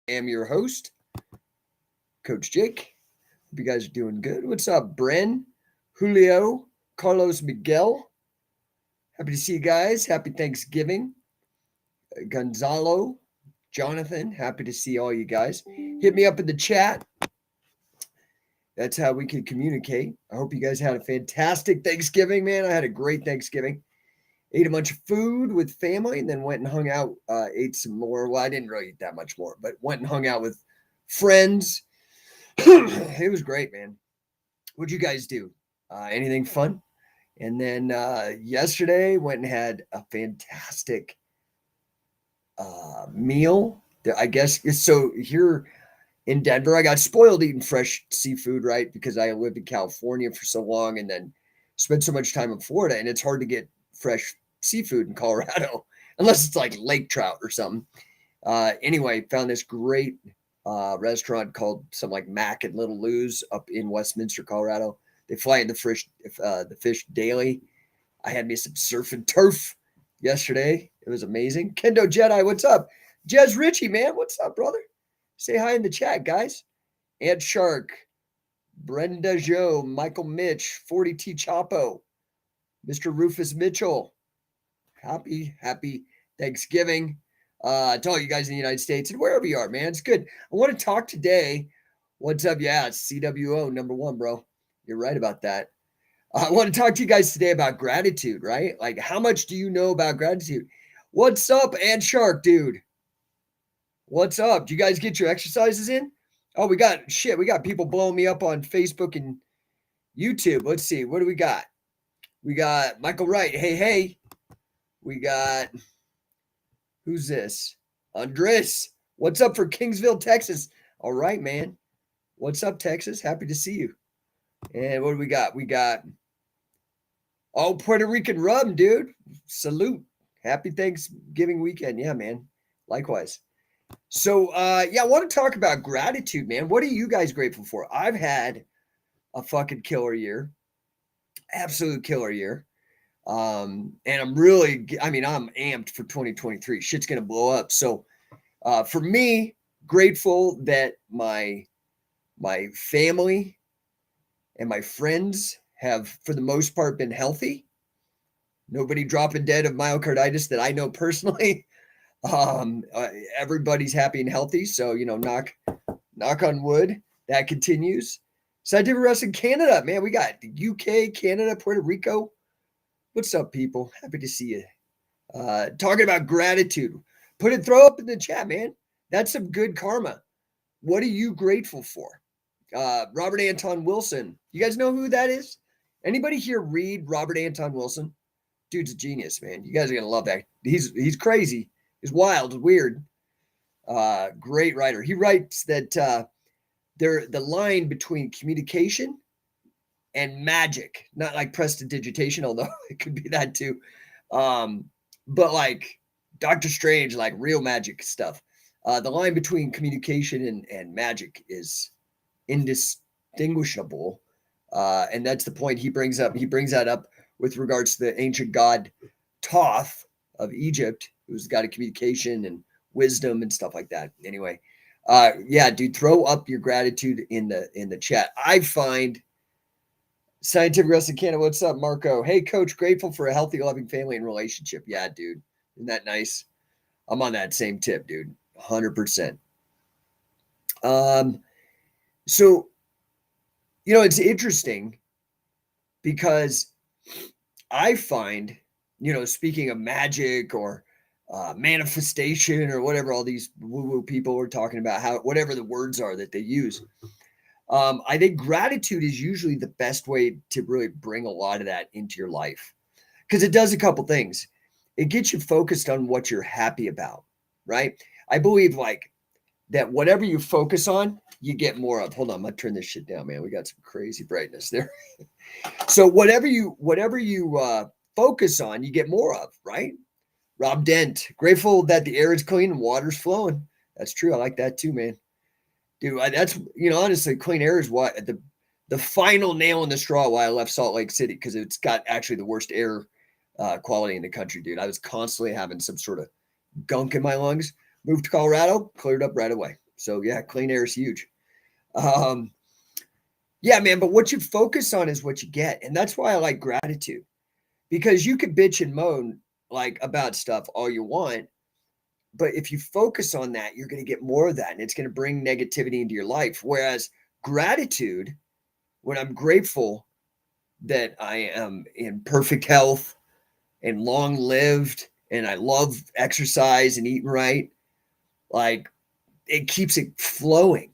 am your host, Coach Jake. Hope you guys are doing good. What's up, Bren, Julio, Carlos Miguel? Happy to see you guys. Happy Thanksgiving. Gonzalo, Jonathan, happy to see all you guys. Hit me up in the chat. That's how we can communicate. I hope you guys had a fantastic Thanksgiving, man. I had a great Thanksgiving. Ate a bunch of food with family and then went and hung out, ate some more. Well, I didn't really eat that much more, but went and hung out with friends. It was great, man. What'd you guys do? Anything fun? And then yesterday went and had a fantastic meal. I guess so. Here in Denver, I got spoiled eating fresh seafood, right? Because I lived in California for so long and then spent so much time in Florida, and it's hard to get fresh seafood in Colorado unless it's like lake trout or something. Anyway, found this great restaurant called something like Mac and Little Lou's up in Westminster, Colorado. They fly in the fish daily. I had me some surf and turf yesterday. It was amazing. Kendo Jedi, what's up? Jez Ritchie, man, what's up, brother? Say hi in the chat, guys. Ant Shark, Brenda Joe, Michael Mitch, 40T Chapo, Mr. Rufus Mitchell. Happy Thanksgiving to all you guys in the United States and wherever you are, man. It's good. I want to talk today. What's up? Yeah, it's CWO #1, bro. You're right about that. I want to talk to you guys today about gratitude, right? Like, how much do you know about gratitude? What's up, Ant Shark, dude? What's up? Do you guys get your exercises in? Oh, we got people blowing me up on Facebook and YouTube. Let's see. What do we got? We got Michael Wright. Hey. We got, who's this? Andres. What's up for Kingsville, Texas? All right, man. What's up, Texas? Happy to see you. And what do we got? We got, Puerto Rican rum, dude. Salute. Happy Thanksgiving weekend. Yeah, man. Likewise. So, I want to talk about gratitude, man. What are you guys grateful for? I've had a fucking killer year. Absolute killer year. And I'm amped for 2023. Shit's going to blow up. So, for me, grateful that my family and my friends have, for the most part, been healthy. Nobody dropping dead of myocarditis that I know personally. Everybody's happy and healthy. So, knock on wood, that continues. Scientific Wrestling Canada, man. We got the UK, Canada, Puerto Rico. What's up, people? Happy to see you. Talking about gratitude. Throw up in the chat, man. That's some good karma. What are you grateful for? Robert Anton Wilson. You guys know who that is? Anybody here read Robert Anton Wilson? Dude's a genius, man. You guys are going to love that. He's crazy. He's wild, weird. Great writer. He writes that the line between communication and magic, not like prestidigitation, although it could be that too. But like Doctor Strange, like real magic stuff. The line between communication and magic is indistinguishable. And that's the point he brings up. He brings that up with regards to the ancient god Thoth of Egypt, who's the god of communication and wisdom and stuff like that. Anyway, dude, throw up your gratitude in the chat. I find Scientific Wrestling Canada. What's up, Marco? Hey, Coach, grateful for a healthy, loving family and relationship. Yeah, dude. Isn't that nice? I'm on that same tip, dude. 100%. So, it's interesting because I find, speaking of magic or manifestation or whatever all these woo-woo people are talking about, whatever the words are that they use, I think gratitude is usually the best way to really bring a lot of that into your life because it does a couple things. It gets you focused on what you're happy about, right? I believe like that whatever you focus on, you get more of. Hold on, I'm going to turn this shit down, man. We got some crazy brightness there. So whatever you focus on, you get more of, right? Rob Dent, grateful that the air is clean and water's flowing. That's true. I like that too, man. Dude, that's, honestly, clean air is what the final nail in the straw why I left Salt Lake City, because it's got actually the worst air quality in the country, dude. I was constantly having some sort of gunk in my lungs. Moved to Colorado, cleared up right away. So yeah, clean air is huge. Um, yeah, man, but what you focus on is what you get. And that's why I like gratitude, because you could bitch and moan like about stuff all you want, but if you focus on that, you're going to get more of that, and it's going to bring negativity into your life. Whereas gratitude, when I'm grateful that I am in perfect health and long lived and I love exercise and eating right, like it keeps it flowing,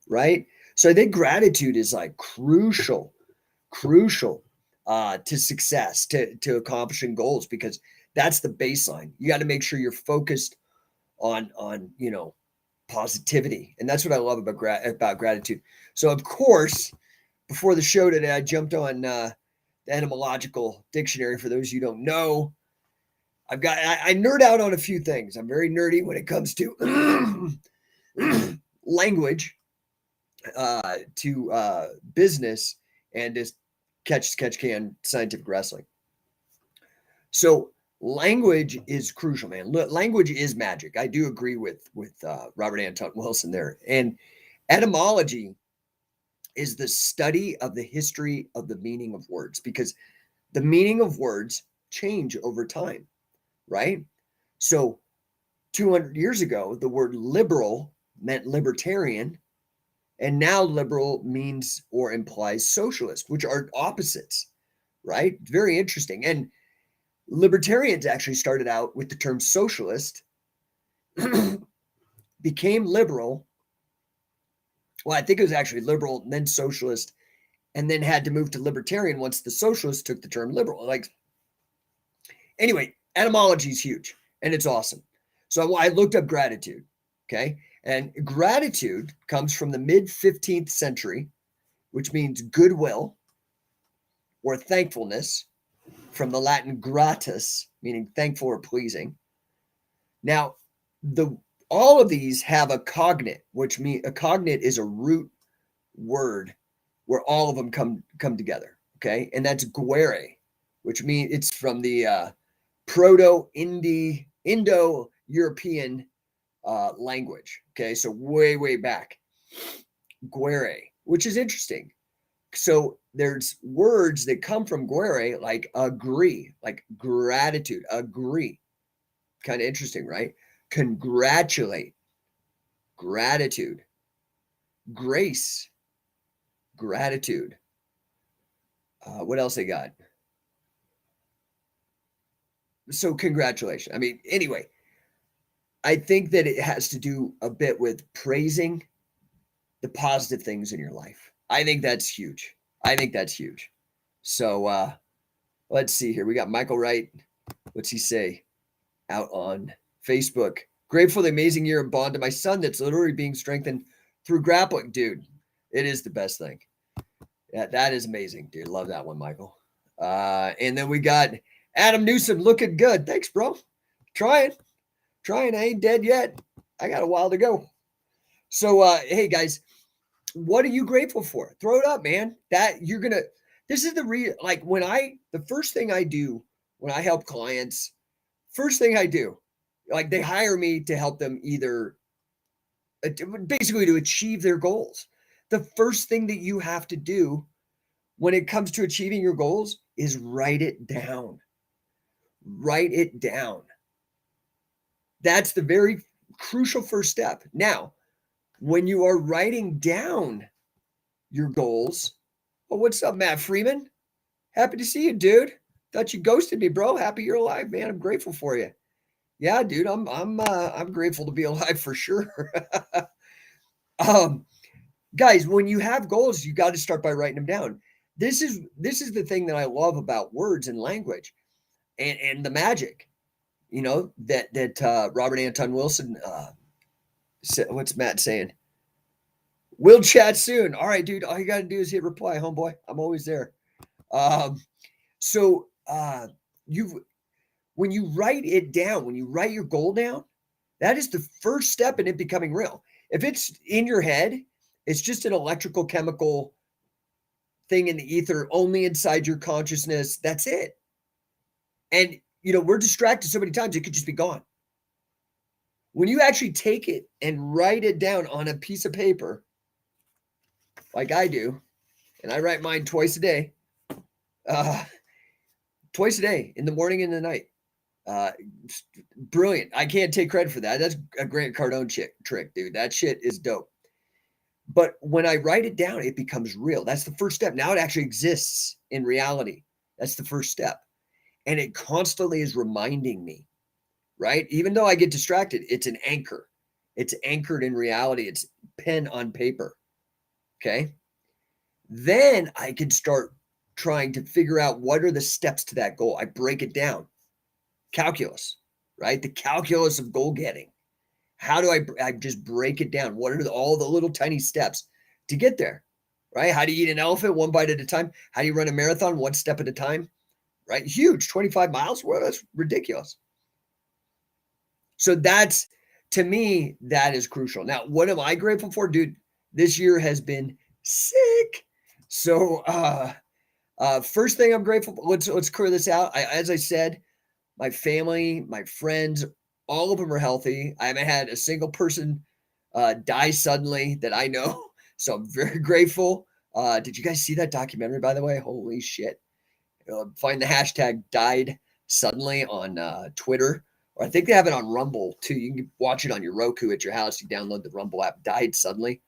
right? So I think gratitude is like crucial to success, to accomplishing goals, because that's the baseline. You got to make sure you're focused on positivity, and that's what I love about gratitude. So of course, before the show today, I jumped on the etymological dictionary. For those you don't know, I nerd out on a few things. I'm very nerdy when it comes to language, to business, and just catch can scientific wrestling. So language is crucial, man. Language is magic. I do agree with Robert Anton Wilson there. And etymology is the study of the history of the meaning of words, because the meaning of words change over time, right? So 200 years ago, the word liberal meant libertarian, and now liberal means or implies socialist, which are opposites, right? Very interesting. And libertarians actually started out with the term socialist, became liberal. Well, I think it was actually liberal, then socialist, and then had to move to libertarian once the socialists took the term liberal. Like, anyway, etymology is huge and it's awesome. So I looked up gratitude, okay? And gratitude comes from the mid 15th century, which means goodwill or thankfulness, from the Latin gratus, meaning thankful or pleasing. Now, all of these have a cognate, which means a cognate is a root word where all of them come together, okay? And that's guere, which means it's from the Indo-European language, okay? So way back, guere, which is interesting. So there's words that come from guere, like agree, like gratitude, agree. Kind of interesting, right? Congratulate, gratitude. Grace, gratitude. What else they got? So congratulations. I mean, anyway, I think that it has to do a bit with praising the positive things in your life. I think that's huge. So let's see here. We got Michael Wright. What's he say out on Facebook? Grateful for the amazing year of bond to my son that's literally being strengthened through grappling. Dude, it is the best thing. Yeah, that is amazing, dude. Love that one, Michael. And then we got Adam Newsom looking good. Thanks, bro. Trying. I ain't dead yet. I got a while to go. So, hey, guys, what are you grateful for? Throw it up, man. This is the first thing I do when I help clients, first thing I do, like they hire me to help them either basically to achieve their goals. The first thing that you have to do when it comes to achieving your goals is write it down. Write it down. That's the very crucial first step. Now, when you are writing down your goals, oh, what's up, Matt Freeman? Happy to see you, dude. Thought you ghosted me, bro. Happy you're alive, man. I'm grateful for you. Yeah, dude, I'm grateful to be alive for sure. Guys, when you have goals, you got to start by writing them down. This is the thing that I love about words and language, and the magic, that Robert Anton Wilson. What's Matt saying? We'll chat soon. All right, dude. All you got to do is hit reply, homeboy. I'm always there. So when you write it down, when you write your goal down, that is the first step in it becoming real. If it's in your head, it's just an electrical chemical thing in the ether, only inside your consciousness. That's it. And we're distracted so many times, it could just be gone. When you actually take it and write it down on a piece of paper, like I do, and I write mine twice a day, uh, in the morning and the night. Uh, Brilliant. I can't take credit for that. That's a Grant Cardone trick, dude. That shit is dope. But when I write it down, it becomes real. That's the first step. Now it actually exists in reality. That's the first step. And it constantly is reminding me, right? Even though I get distracted, it's an anchor. It's anchored in reality. It's pen on paper. Okay. Then I can start trying to figure out what are the steps to that goal. I break it down. Calculus, right? The calculus of goal getting. How do I just break it down? What are all the little tiny steps to get there, right? How do you eat an elephant one bite at a time? How do you run a marathon one step at a time, right? Huge, 25 miles. Well, that's ridiculous. So that's, to me, that is crucial. Now, what am I grateful for? Dude, this year has been sick. So first thing I'm grateful for, let's clear this out. As I said, my family, my friends, all of them are healthy. I haven't had a single person die suddenly that I know. So I'm very grateful. Did you guys see that documentary, by the way? Holy shit. Find the hashtag died suddenly on Twitter. Or I think they have it on Rumble too. You can watch it on your Roku at your house. You download the Rumble app. Died suddenly.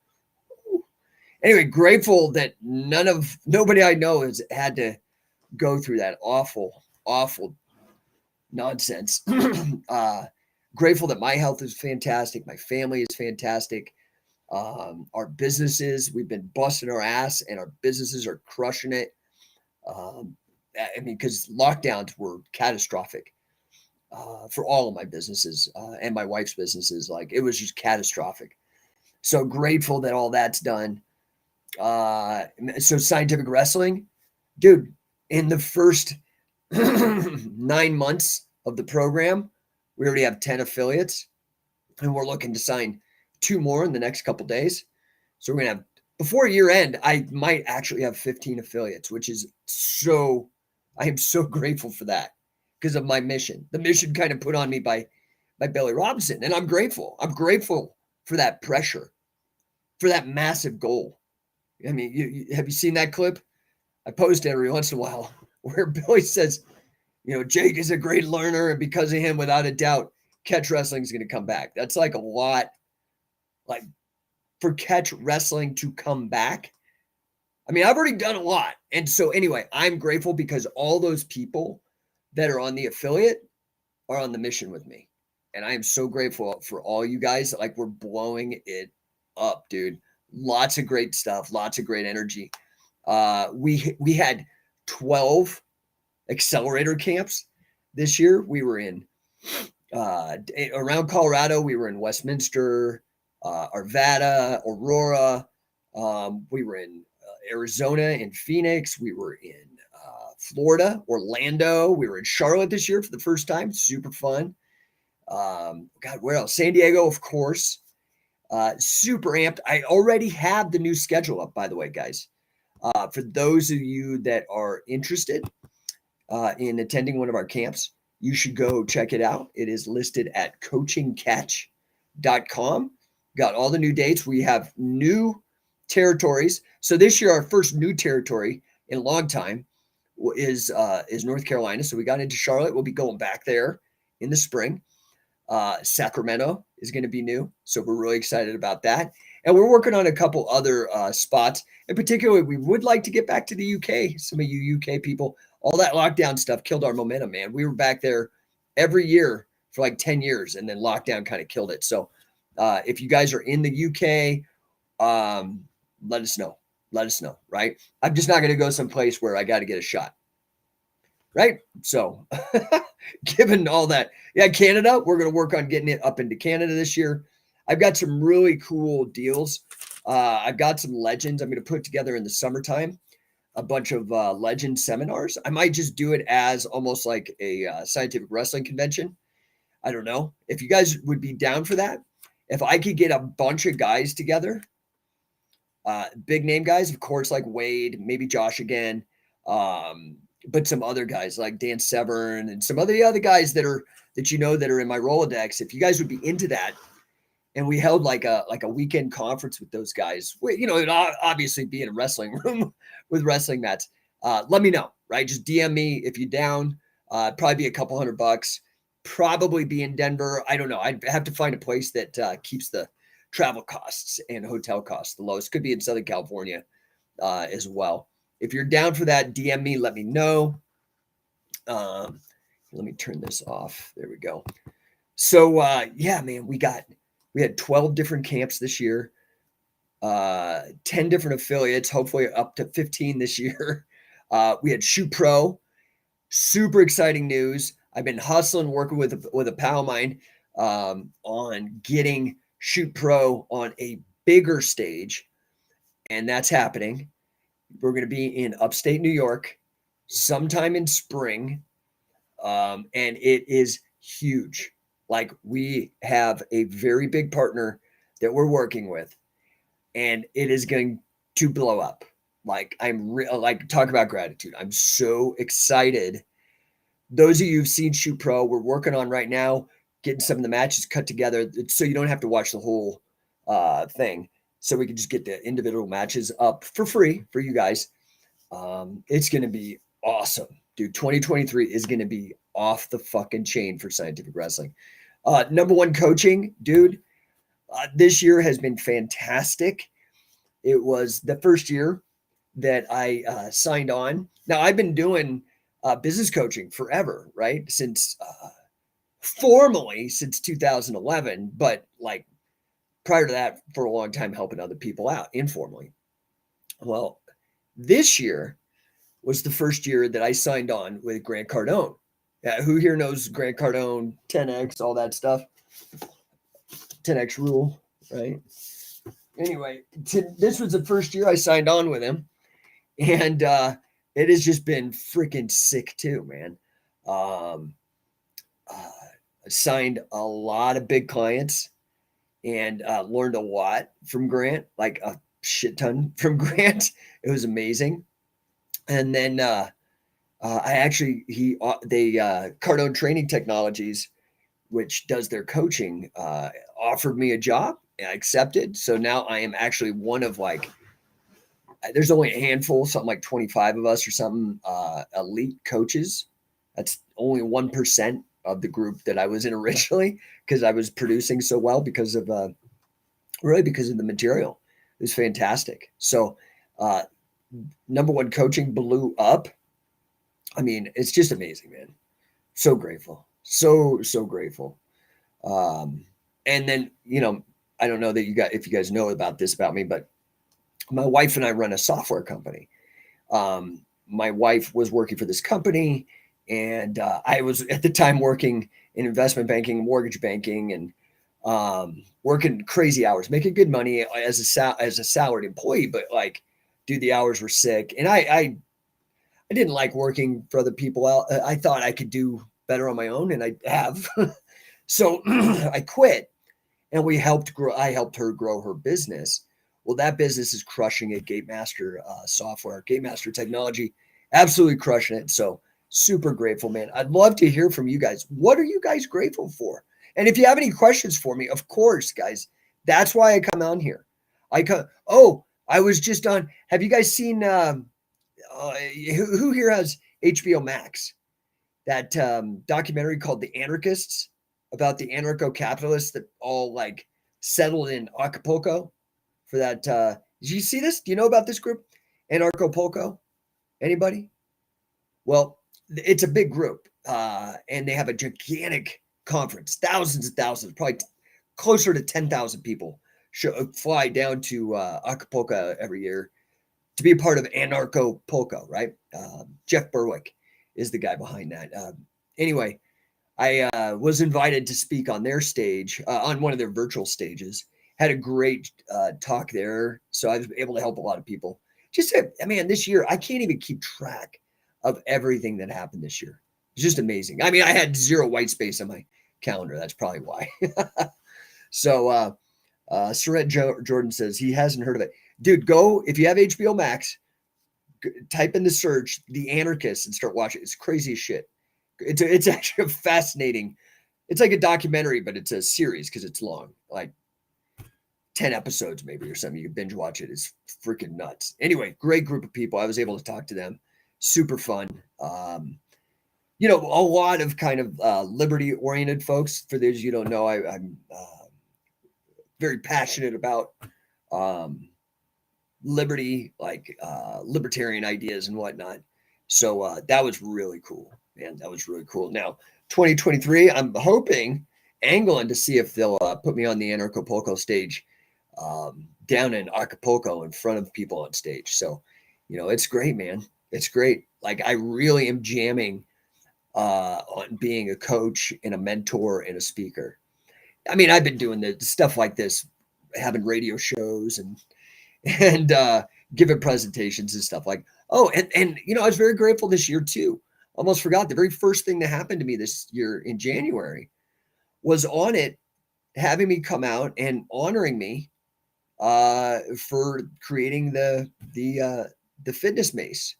Anyway, grateful that nobody I know has had to go through that awful, awful nonsense. Grateful that my health is fantastic. My family is fantastic. Our businesses, we've been busting our ass and our businesses are crushing it. I mean, because lockdowns were catastrophic for all of my businesses and my wife's businesses. Like, it was just catastrophic. So grateful that all that's done. So scientific wrestling, dude, in the first 9 months of the program, we already have 10 affiliates and we're looking to sign 2 more in the next couple days. So we're going to have, before year end, I might actually have 15 affiliates, which is I am so grateful for that because of my mission. The mission kind of put on me by Billy Robinson. And I'm grateful. I'm grateful for that pressure, for that massive goal. I mean, have you seen that clip? I post every once in a while where Billy says, Jake is a great learner, and because of him, without a doubt, catch wrestling is going to come back. That's like a lot, like for catch wrestling to come back. I mean, I've already done a lot. And so anyway, I'm grateful because all those people that are on the affiliate are on the mission with me. And I am so grateful for all you guys. Like, we're blowing it up, dude. Lots of great stuff, lots of great energy. We had 12 accelerator camps this year. We were in around Colorado. We were in Westminster, Arvada, Aurora. We were in Arizona, in Phoenix. We were in Florida, Orlando. We were in Charlotte this year for the first time. Super fun. God, where else? San Diego, of course. Super amped. I already have the new schedule up, by the way, guys. For those of you that are interested in attending one of our camps, you should go check it out. It is listed at coachingcatch.com. Got all the new dates. We have new territories. So this year, our first new territory in a long time is North Carolina. So we got into Charlotte. We'll be going back there in the spring. Sacramento is going to be new. So we're really excited about that. And we're working on a couple other spots. In particular, we would like to get back to the UK. Some of you UK people, all that lockdown stuff killed our momentum, man. We were back there every year for like 10 years, and then lockdown kind of killed it. So if you guys are in the UK, let us know. Let us know, right? I'm just not going to go someplace where I got to get a shot, right? So given all that, yeah, Canada, we're going to work on getting it up into Canada this year. I've got some really cool deals. I've got some legends I'm going to put together in the summertime, a bunch of legend seminars. I might just do it as almost like a scientific wrestling convention. I don't know if you guys would be down for that. If I could get a bunch of guys together, big name guys, of course, like Wade, maybe Josh again, but some other guys like Dan Severn and some other guys that are in my Rolodex. If you guys would be into that, and we held like a weekend conference with those guys, it'd obviously be in a wrestling room with wrestling mats. Let me know, right? Just DM me if you're down. Probably be a couple $100. Probably be in Denver. I don't know. I'd have to find a place that keeps the travel costs and hotel costs the lowest. Could be in Southern California as well. If you're down for that, DM me. Let me know. Let me turn this off. There we go. So yeah, man, we had 12 different camps this year, 10 different affiliates, hopefully up to 15 this year. We had Shoot Pro, super exciting news. I've been hustling, working with a pal of mine on getting Shoot Pro on a bigger stage, and that's happening. We're going to be in upstate New York sometime in spring, and it is huge. Like, we have a very big partner that we're working with, and it is going to blow up. Like, talk about gratitude. I'm so excited. Those of you who've seen Shoot Pro, we're working on right now, getting some of the matches cut together so you don't have to watch the whole thing. So we can just get the individual matches up for free for you guys. It's going to be awesome, dude. 2023 is going to be off the fucking chain for scientific wrestling. No1 coaching, dude. This year has been fantastic. It was the first year that I signed on. Now, I've been doing business coaching forever, right? Formally since 2011, but like prior to that, for a long time, helping other people out informally. Well, this year was the first year that I signed on with Grant Cardone. Who here knows Grant Cardone, 10X, all that stuff? 10X rule, right? Anyway, this was the first year I signed on with him, and it has just been freaking sick too, man. Signed a lot of big clients and learned a lot from Grant, like a shit ton from Grant. It was amazing. And then Cardone Training Technologies, which does their coaching, offered me a job. I accepted. So now I am actually one of there's only a handful, something like 25 of us or something, elite coaches. That's only 1% of the group that I was in originally, because I was producing so well because of the material. It was fantastic. So No1 coaching blew up. I mean, it's just amazing, man. So grateful. So grateful. And then, I don't know that if you guys know about me, but my wife and I run a software company. My wife was working for this company, and I was at the time working in investment banking, mortgage banking, and working crazy hours, making good money as a salaried employee. But dude, the hours were sick, and I didn't like working for other people. I thought I could do better on my own, and I have. So I quit, and I helped her grow her business. Well, that business is crushing it. Gatemaster software, Gatemaster technology, absolutely crushing it. So super grateful, man. I'd love to hear from you guys. What are you guys grateful for? And if you have any questions for me, of course, guys, that's why I come on here. I was just on. Have you guys seen, who here has HBO Max? That documentary called The Anarchists, about the anarcho-capitalists that all settled in Acapulco for that. Did you see this? Do you know about this group? Anarcho-Polco? Anybody? Well, it's a big group, and they have a gigantic conference, thousands and thousands, probably closer to 10,000 people fly down to Acapulco every year to be a part of Anarcho-Polco, right? Jeff Berwick is the guy behind that. Anyway, I was invited to speak on their stage, on one of their virtual stages. Had a great talk there, so I was able to help a lot of people. This year, I can't even keep track of everything that happened this year. It's just amazing. I mean, I had 0 white space on my calendar. That's probably why. So, Surrett Jordan says he hasn't heard of it. Dude, go, if you have HBO Max, type in the search, The Anarchist, and start watching. It's crazy as shit. It's actually fascinating. It's like a documentary, but it's a series because it's long, like 10 episodes maybe or something. You can binge watch it. It's freaking nuts. Anyway, great group of people. I was able to talk to them. Super fun. A lot of kind of liberty-oriented folks. For those you don't know, I'm very passionate about liberty, like libertarian ideas and whatnot. So that was really cool, man. That was really cool. Now, 2023, I'm angling to see if they'll put me on the Anarchapulco stage down in Acapulco in front of people on stage. So, it's great, man. It's great. Like, I really am jamming on being a coach and a mentor and a speaker. I mean, I've been doing the stuff like this, having radio shows and giving presentations and stuff like. Oh, and I was very grateful this year too. Almost forgot the very first thing that happened to me this year in January was on it, having me come out and honoring me for creating the fitness mace.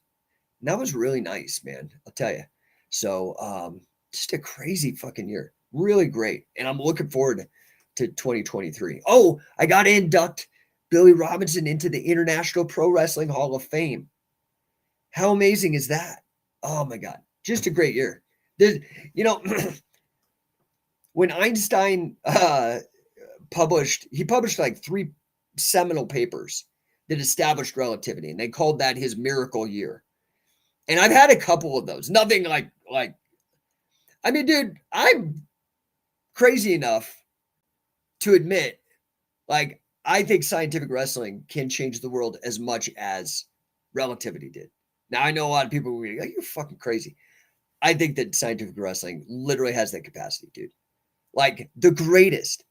And that was really nice, man. I'll tell you. So just a crazy fucking year. Really great. And I'm looking forward to 2023. Oh, I got to induct Billy Robinson into the International Pro Wrestling Hall of Fame. How amazing is that? Oh my God. Just a great year. When Einstein published like 3 seminal papers that established relativity, and they called that his miracle year. And I've had a couple of those. Nothing like, I mean, dude, I'm crazy enough to admit, like, I think scientific wrestling can change the world as much as relativity did. Now, I know a lot of people will be like, you're fucking crazy. I think that scientific wrestling literally has that capacity, dude. Like, the greatest,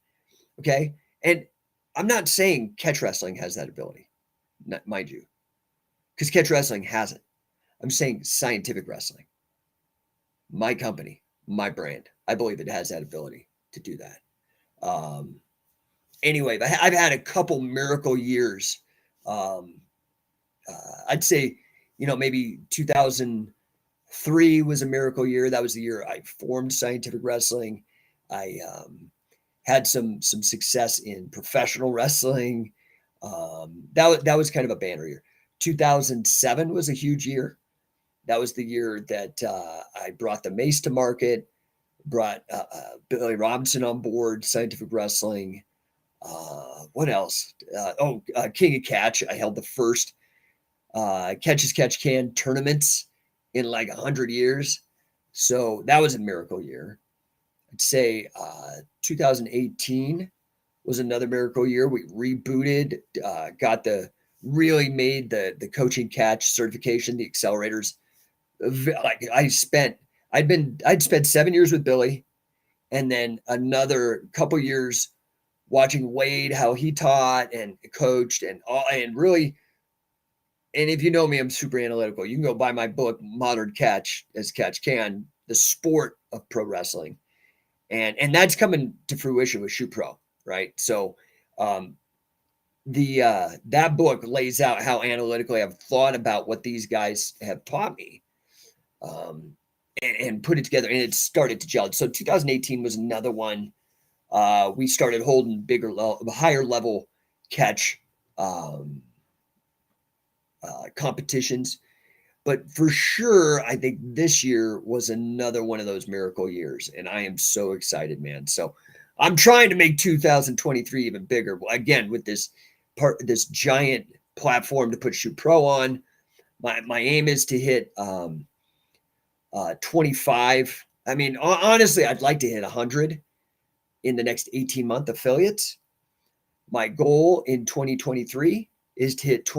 okay? And I'm not saying catch wrestling has that ability, mind you, because catch wrestling hasn't. I'm saying scientific wrestling. My company, my brand, I believe it has that ability to do that. Anyway, I've had a couple miracle years. I'd say, maybe 2003 was a miracle year. That was the year I formed scientific wrestling. I had some success in professional wrestling. That was kind of a banner year. 2007 was a huge year. That was the year that I brought the mace to market, brought Billy Robinson on board, scientific wrestling. What else? King of Catch. I held the first Catch as Catch Can tournaments in like 100 years. So that was a miracle year. I'd say 2018 was another miracle year. We rebooted, really made the coaching catch certification, the accelerators. Like I'd spent 7 years with Billy, and then another couple years watching Wade, how he taught and coached and really. And if you know me, I'm super analytical. You can go buy my book, Modern Catch as Catch Can, the sport of pro wrestling. And that's coming to fruition with Shoot Pro, right? So that book lays out how analytically I've thought about what these guys have taught me and put it together, and it started to gel. So 2018 was another one. We started holding higher level catch competitions. But for sure, I think this year was another one of those miracle years, and I am so excited, man. So I'm trying to make 2023 even bigger. Again, with this giant platform to put Shoot Pro on. My aim is to hit 25. I mean, honestly, I'd like to hit 100 in the next 18-month affiliates. My goal in 2023 is to hit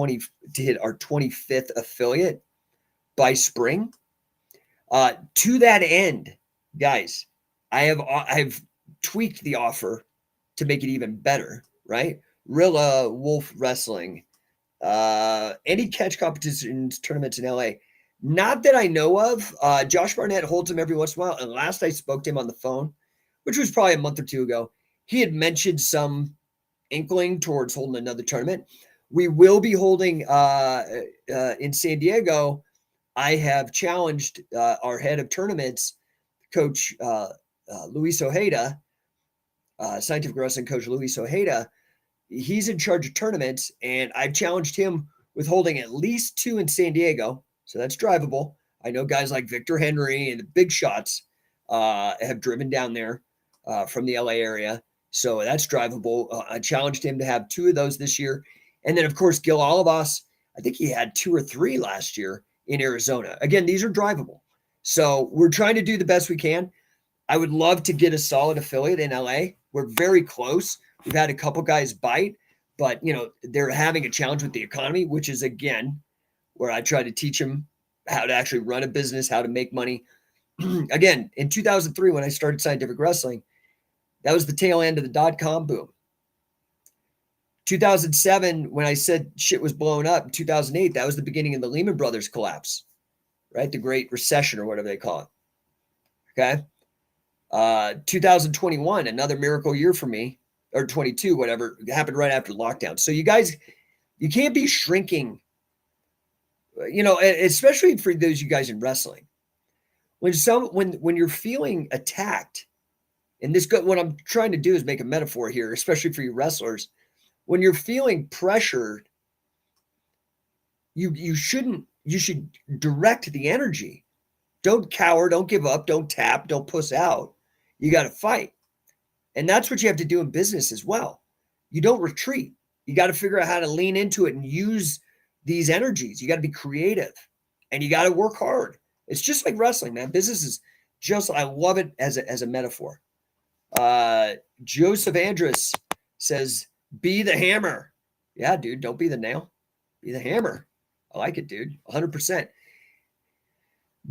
our 25th affiliate by spring. To that end, guys, I've tweaked the offer to make it even better, right? Rilla Wolf Wrestling, any catch competitions, tournaments in LA, not that I know of. Josh Barnett holds them every once in a while. And last I spoke to him on the phone, which was probably a month or two ago, he had mentioned some inkling towards holding another tournament. We will be holding in San Diego. I have challenged our head of tournaments, Coach Luis Ojeda, scientific wrestling coach Luis Ojeda. He's in charge of tournaments, and I've challenged him with holding at least 2 in San Diego. So that's drivable. I know guys like Victor Henry and the big shots have driven down there from the LA area. So that's drivable. I challenged him to have 2 of those this year. And then, of course, Gil Olivas, I think he had 2 or 3 last year in Arizona. Again, these are drivable. So we're trying to do the best we can. I would love to get a solid affiliate in LA. We're very close. We've had a couple guys bite, but they're having a challenge with the economy, which is, again, where I try to teach them how to actually run a business, how to make money. Again, in 2003, when I started Scientific Wrestling, that was the tail end of the dot-com boom. 2007, when I said shit was blowing up, 2008, that was the beginning of the Lehman Brothers collapse, right? The Great Recession or whatever they call it. Okay. 2021, another miracle year for me, or 22, whatever, it happened right after lockdown. So you guys, you can't be shrinking, especially for those you guys in wrestling. When you're feeling attacked, and what I'm trying to do is make a metaphor here, especially for you wrestlers. When you're feeling pressured, you should direct the energy. Don't cower, don't give up, don't tap, don't puss out. You got to fight. And that's what you have to do in business as well. You don't retreat. You got to figure out how to lean into it and use these energies. You got to be creative and you got to work hard. It's just like wrestling, man. Business is just, I love it as a metaphor. Joseph Andrus says, be the hammer. Yeah, dude, don't be the nail. Be the hammer. I like it, dude. 100%.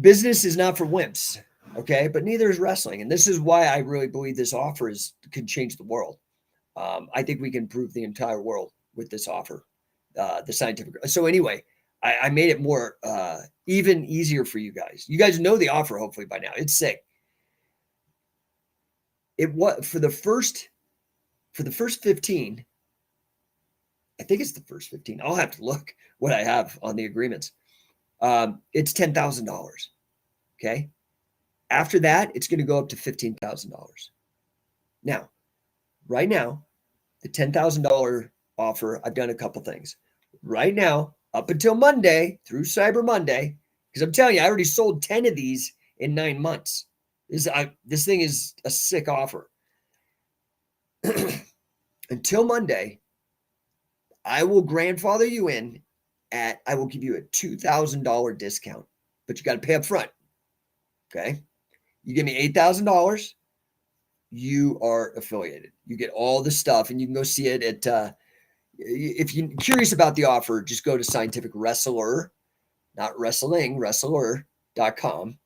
Business is not for wimps, okay? But neither is wrestling. And this is why I really believe this offer can change the world. I think we can improve the entire world with this offer, the scientific. So anyway, I made it more even easier for you guys. You guys know the offer, hopefully, by now. It's sick. It was for the first 15. I think it's the first 15. I'll have to look what I have on the agreements. It's $10,000. Okay. After that, it's going to go up to $15,000. Now, right now, the $10,000 offer, I've done a couple things. Right now, up until Monday, through Cyber Monday, because I'm telling you, I already sold 10 of these in 9 months. This thing is a sick offer. Until Monday, I will grandfather you in I will give you a $2,000 discount, but you got to pay up front. Okay. You give me $8,000, you are affiliated. You get all the stuff and you can go see it at, if you're curious about the offer, just go to Scientific Wrestler, not wrestling, wrestler.com.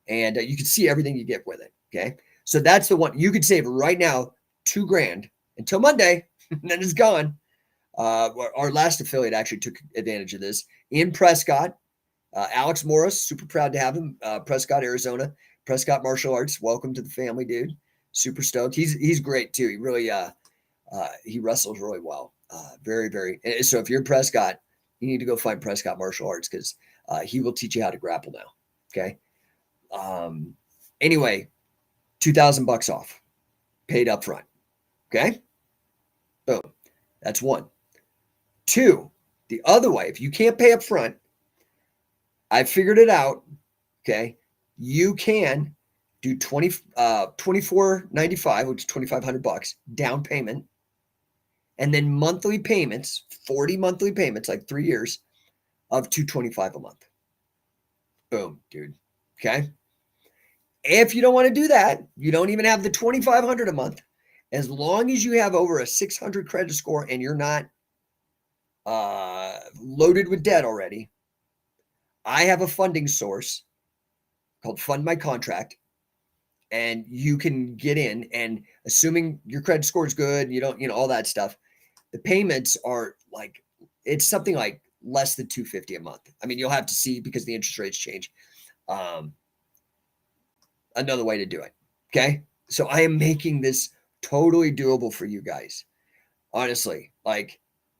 And you can see everything you get with it. Okay. So that's the one you could save right now, $2,000 until Monday, and then it's gone. Our last affiliate actually took advantage of this. Ian Prescott, Alex Morris, super proud to have him. Prescott, Arizona, Prescott Martial Arts. Welcome to the family, dude. Super stoked. He's great too. He really, he wrestles really well. Very, very. So if you're in Prescott, you need to go find Prescott Martial Arts because he will teach you how to grapple now. Okay. Anyway, $2,000 off, paid up front. Okay. Boom. That's one. 2, the other way, if you can't pay up front, I figured it out. Okay. You can do $24.95, which is $2,500 down payment. And then monthly payments, 40 monthly payments, like 3 years of $225 a month. Boom, dude. Okay. If you don't want to do that, you don't even have the $2,500 a month. As long as you have over a 600 credit score and you're not loaded with debt already, I have a funding source called Fund My Contract, and you can get in, and assuming your credit score is good, you don't, all that stuff, the payments are like, it's something like less than $250 a month. I mean, you'll have to see because the interest rates change. Another way to do it. Okay. So I am making this totally doable for you guys. Honestly, like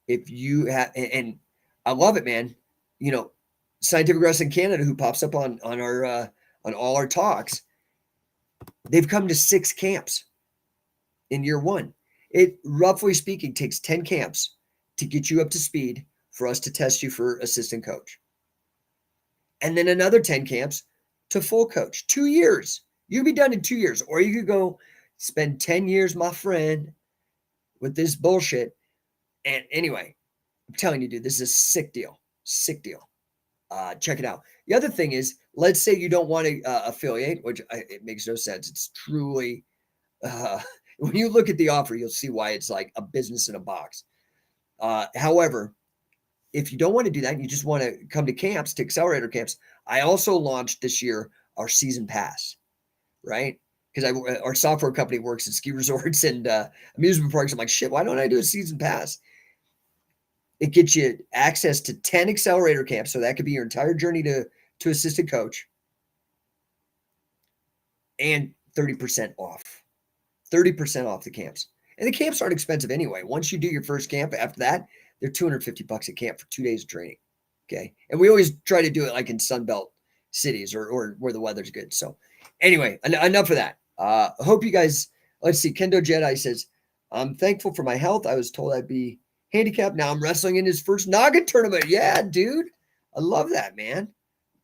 If you have, and I love it, man. You know, Scientific Wrestling Canada, who pops up on our on all our talks, they've come to 6 camps in year one. It, roughly speaking, takes 10 camps to get you up to speed for us to test you for assistant coach. And then another 10 camps to full coach. 2 years. You could be done in 2 years. Or you could go spend 10 years, my friend, with this bullshit. And anyway, I'm telling you, dude, this is a sick deal. Sick deal. Check it out. The other thing is, let's say you don't want to affiliate, which it makes no sense. It's truly, when you look at the offer, you'll see why it's like a business in a box. However, if you don't want to do that, and you just want to come to camps, to accelerator camps, I also launched this year our season pass, right? Because our software company works at ski resorts and amusement parks. I'm like, shit, why don't I do a season pass? It gets you access to 10 accelerator camps. So that could be your entire journey to assistant coach, and 30% off. 30% off the camps. And the camps aren't expensive anyway. Once you do your first camp, after that, they're $250 a camp for 2 days of training. Okay. And we always try to do it like in Sunbelt cities or where the weather's good. So anyway, enough of that. Hope you guys, let's see. Kendo Jedi says, I'm thankful for my health. I was told I'd be handicapped. Now I'm wrestling in his first Noggin tournament. Yeah, dude. I love that, man.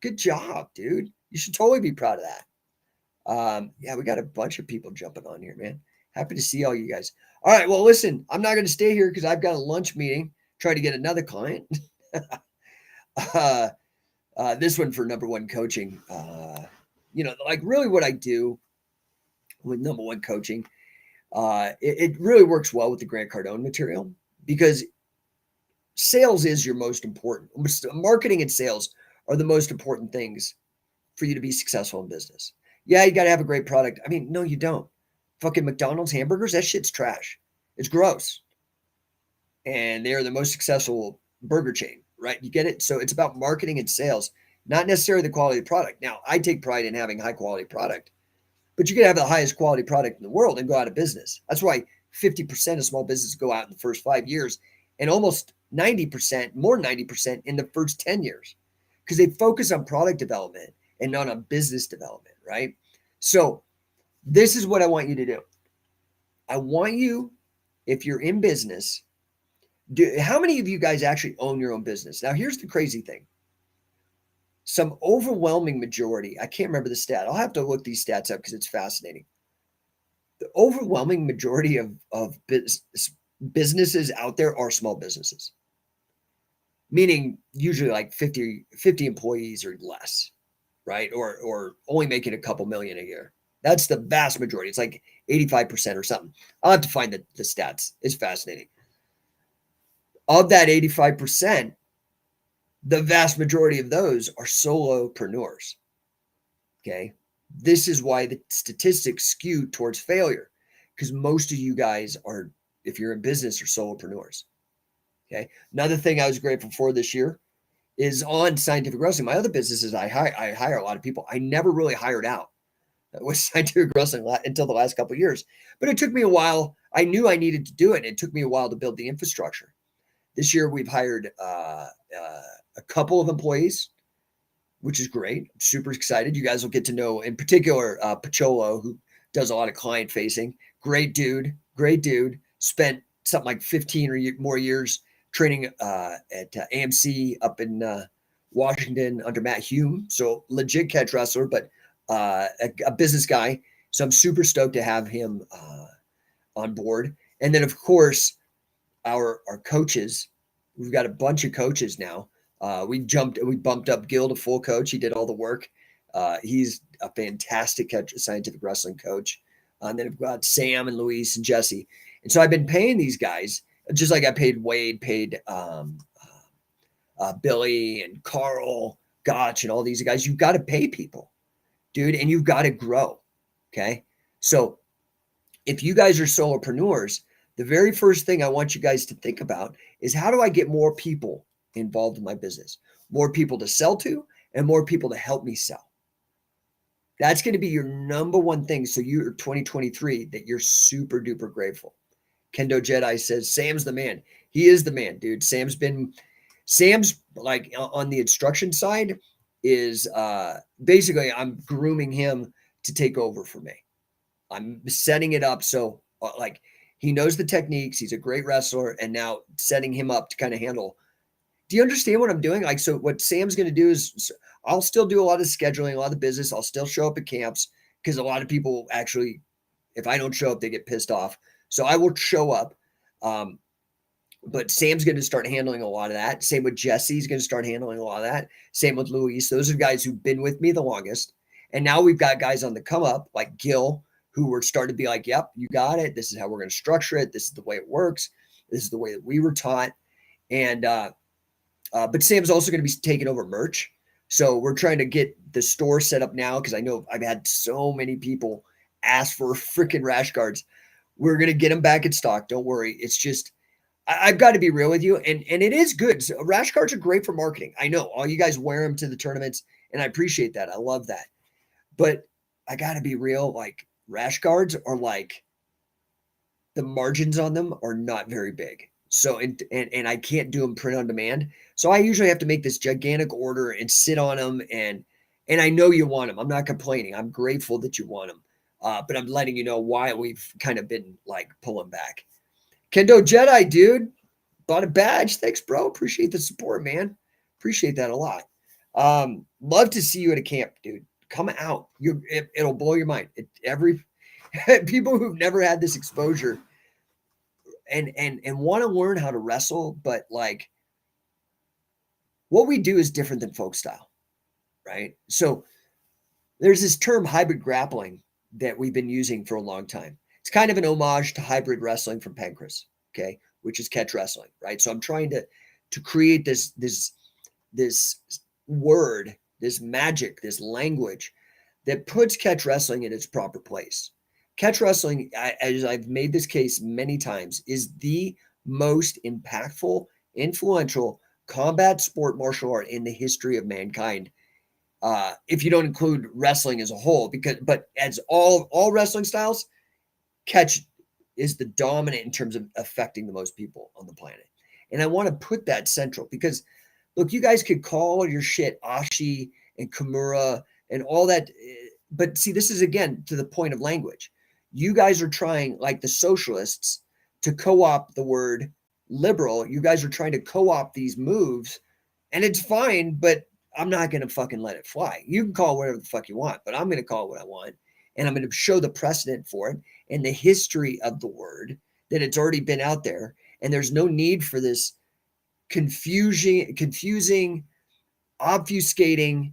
Good job, dude. You should totally be proud of that. Yeah, we got a bunch of people jumping on here, man. Happy to see all you guys. All right. Well, listen, I'm not going to stay here because I've got a lunch meeting, trying to get another client. This one for No1 Coaching. You know, like really what I do with No1 Coaching, it really works well with the Grant Cardone material, because sales is your most important. Marketing and sales are the most important things for you to be successful in business. Yeah, you got to have a great product. I mean, no, you don't. Fucking McDonald's hamburgers, that shit's trash. It's gross. And they're the most successful burger chain, right? You get it? So it's about marketing and sales, not necessarily the quality of the product. Now, I take pride in having high quality product, but you can have the highest quality product in the world and go out of business. That's why 50% of small businesses go out in the first 5 years, and almost 90%, more than 90% in the first 10 years, because they focus on product development and not on business development, right? So this is what I want you to do. I want you, if you're in business, how many of you guys actually own your own business? Now, here's the crazy thing. Some overwhelming majority, I can't remember the stat. I'll have to look these stats up because it's fascinating. The overwhelming majority of businesses out there are small businesses, meaning usually like 50 employees or less, right? Or only making a couple million a year. That's the vast majority. It's like 85% or something. I'll have to find the stats. It's fascinating. Of that 85%, the vast majority of those are solopreneurs. Okay. This is why the statistics skew towards failure, because most of you guys are, if you're in business, are solopreneurs. Okay. Another thing I was grateful for this year is on Scientific Wrestling. My other businesses, I hire a lot of people. I never really hired out with Scientific Wrestling until the last couple of years, but it took me a while. I knew I needed to do it. It took me a while to build the infrastructure. This year, we've hired a couple of employees, which is great. I'm super excited. You guys will get to know, in particular, Pacholo, who does a lot of client facing. Great dude. Spent something like 15 or more years training at AMC up in Washington under Matt Hume. So legit catch wrestler, but a business guy. So I'm super stoked to have him on board. And then, of course, our coaches. We've got a bunch of coaches now. We bumped up Gil to full coach. He did all the work. He's a fantastic Scientific Wrestling coach. And then I've got Sam and Luis and Jesse. And so I've been paying these guys, just like I paid Wade, paid Billy and Carl Gotch and all these guys. You've got to pay people, dude, and you've got to grow. Okay. So if you guys are solopreneurs, the very first thing I want you guys to think about is, how do I get more people involved in my business, more people to sell to, and more people to help me sell? That's going to be your number one thing. So you're 2023 that you're super duper grateful. Kendo Jedi says, Sam's the man. He is the man, dude. Sam's like on the instruction side is basically I'm grooming him to take over for me. I'm setting it up so like he knows the techniques. He's a great wrestler, and now setting him up to kind of handle. Do you understand what I'm doing? Like, so what Sam's going to do is I'll still do a lot of scheduling, a lot of business. I'll still show up at camps because a lot of people actually, if I don't show up, they get pissed off. So I will show up. But Sam's going to start handling a lot of that. Same with Jesse. He's going to start handling a lot of that. Same with Luis. Those are guys who've been with me the longest. And now we've got guys on the come up like Gil, who were starting to be like, yep, you got it. This is how we're going to structure it. This is the way it works. This is the way that we were taught. And, but Sam's also going to be taking over merch. So we're trying to get the store set up now because I know I've had so many people ask for freaking rash guards. We're going to get them back in stock. Don't worry. It's just, I've got to be real with you. And it is good. So rash guards are great for marketing. I know all you guys wear them to the tournaments and I appreciate that. I love that. But I got to be real. Like rash guards are like the margins on them are not very big. So, and I can't do them print on demand. So I usually have to make this gigantic order and sit on them. And I know you want them. I'm not complaining. I'm grateful that you want them. But I'm letting you know why we've kind of been like pulling back. Kendo Jedi, dude, bought a badge. Thanks, bro. Appreciate the support, man. Appreciate that a lot. Love to see you at a camp, dude. Come out. It'll blow your mind. Every people who've never had this exposure and want to learn how to wrestle, but like what we do is different than folk style, right? So there's this term hybrid grappling that we've been using for a long time. It's kind of an homage to hybrid wrestling from Pancras, okay, which is catch wrestling, right? So I'm trying to create this word, this magic, this language that puts catch wrestling in its proper place. Catch wrestling, as I've made this case many times, is the most impactful, influential combat sport martial art in the history of mankind. If you don't include wrestling as a whole, but as all wrestling styles, catch is the dominant in terms of affecting the most people on the planet. And I want to put that central because, look, you guys could call your shit Ashi and Kimura and all that. But see, this is, again, to the point of language. You guys are trying, like the socialists, to co-opt the word liberal. You guys are trying to co-opt these moves, and it's fine, but I'm not going to fucking let it fly. You can call it whatever the fuck you want, but I'm going to call it what I want, and I'm going to show the precedent for it and the history of the word, that it's already been out there, and there's no need for this confusing, obfuscating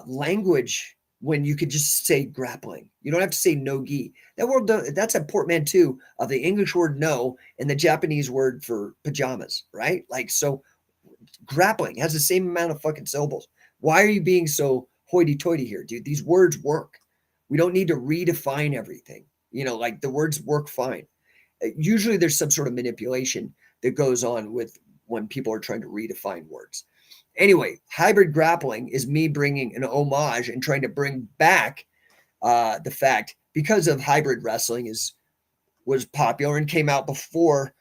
language when you could just say grappling. You don't have to say no-gi. That word, that's a portmanteau of the English word no and the Japanese word for pajamas, right? Like, so grappling has the same amount of fucking syllables. Why are you being so hoity-toity here, dude? These words work. We don't need to redefine everything. You know, like the words work fine. Usually there's some sort of manipulation that goes on with when people are trying to redefine words. Anyway, hybrid grappling is me bringing an homage and trying to bring back the fact, because of hybrid wrestling was popular and came out before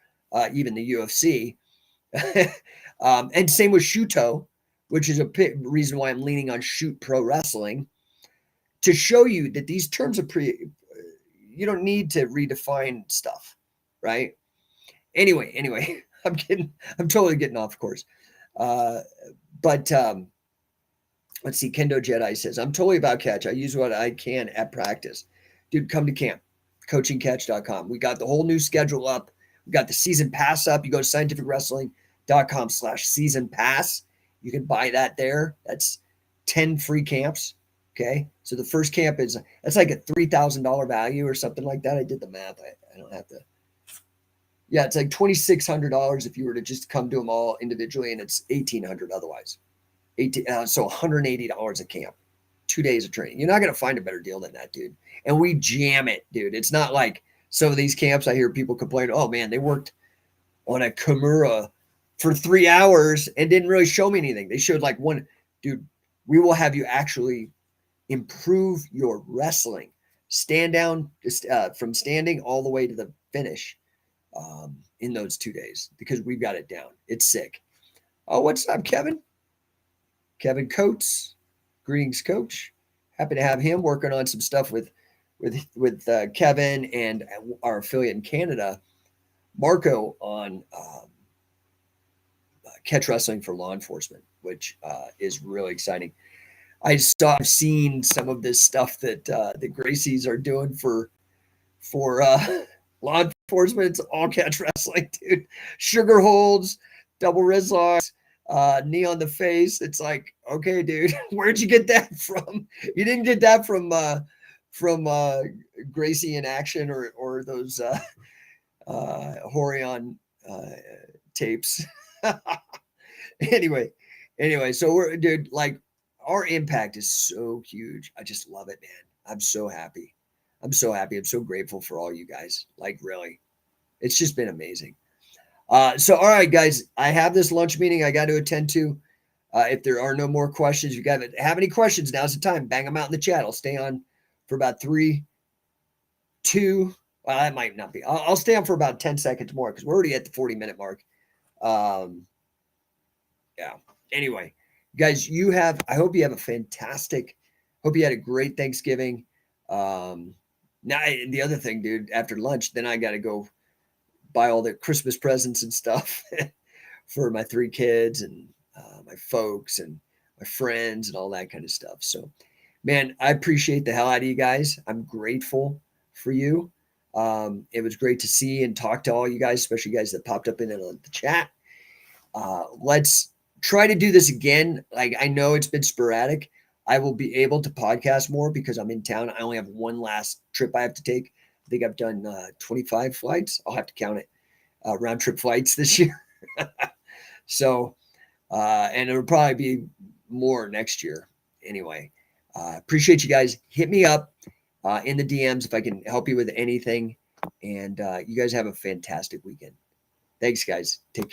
even the UFC. And same with Shuto, which is a reason why I'm leaning on Shoot Pro Wrestling, to show you that these terms are you don't need to redefine stuff, right? Anyway, I'm totally getting off course. But let's see. Kendo Jedi says, I'm totally about catch. I use what I can at practice. Dude, come to camp. Coachingcatch.com. We got the whole new schedule up. We got the season pass up. You go to scientificwrestling.com/season pass. You can buy that there. That's 10 free camps. Okay. So the first camp that's like a $3,000 value or something like that. I did the math. I don't have to. Yeah, it's like $2,600 if you were to just come to them all individually, and it's $1,800 otherwise. So $180 a camp, 2 days of training. You're not going to find a better deal than that, dude. And we jam it, dude. It's not like some of these camps I hear people complain, oh man, they worked on a Kimura for 3 hours and didn't really show me anything. They showed like one. Dude, we will have you actually improve your wrestling. Stand down from standing all the way to the finish. in those 2 days because we've got it down. It's sick. Oh, what's up, Kevin? Kevin Coates. Greetings, Coach. Happy to have him working on some stuff with Kevin and our affiliate in Canada, Marco, on catch wrestling for law enforcement, which is really exciting. I've seen some of this stuff that the Gracies are doing for law enforcement. It's all catch wrestling, dude. Sugar holds, double wrist locks, knee on the face. It's like, okay, dude, where'd you get that from? You didn't get that from Gracie in action or those Horion tapes. anyway, so we're, dude, like, our impact is so huge. I just love it, man. I'm so happy. I'm so happy. I'm so grateful for all you guys. Like, really, it's just been amazing. So, all right, guys, I have this lunch meeting I got to attend to. If there are no more questions, you guys have any questions, now's the time. Bang them out in the chat. I'll stay on for about 3, 2. Well, that might not be. I'll stay on for about 10 seconds more because we're already at the 40-minute mark. Yeah. Anyway, guys, I hope you have a fantastic, hope you had a great Thanksgiving. Now, the other thing, dude, after lunch, then I got to go buy all the Christmas presents and stuff for my 3 kids and my folks and my friends and all that kind of stuff. So, man, I appreciate the hell out of you guys. I'm grateful for you. It was great to see and talk to all you guys, especially you guys that popped up in the chat. Let's try to do this again. Like, I know it's been sporadic. I will be able to podcast more because I'm in town. I only have one last trip I have to take. I think I've done 25 flights. I'll have to count it, round trip flights this year. So, and it'll probably be more next year. Anyway, appreciate you guys. Hit me up in the DMs if I can help you with anything. And you guys have a fantastic weekend. Thanks, guys. Take care.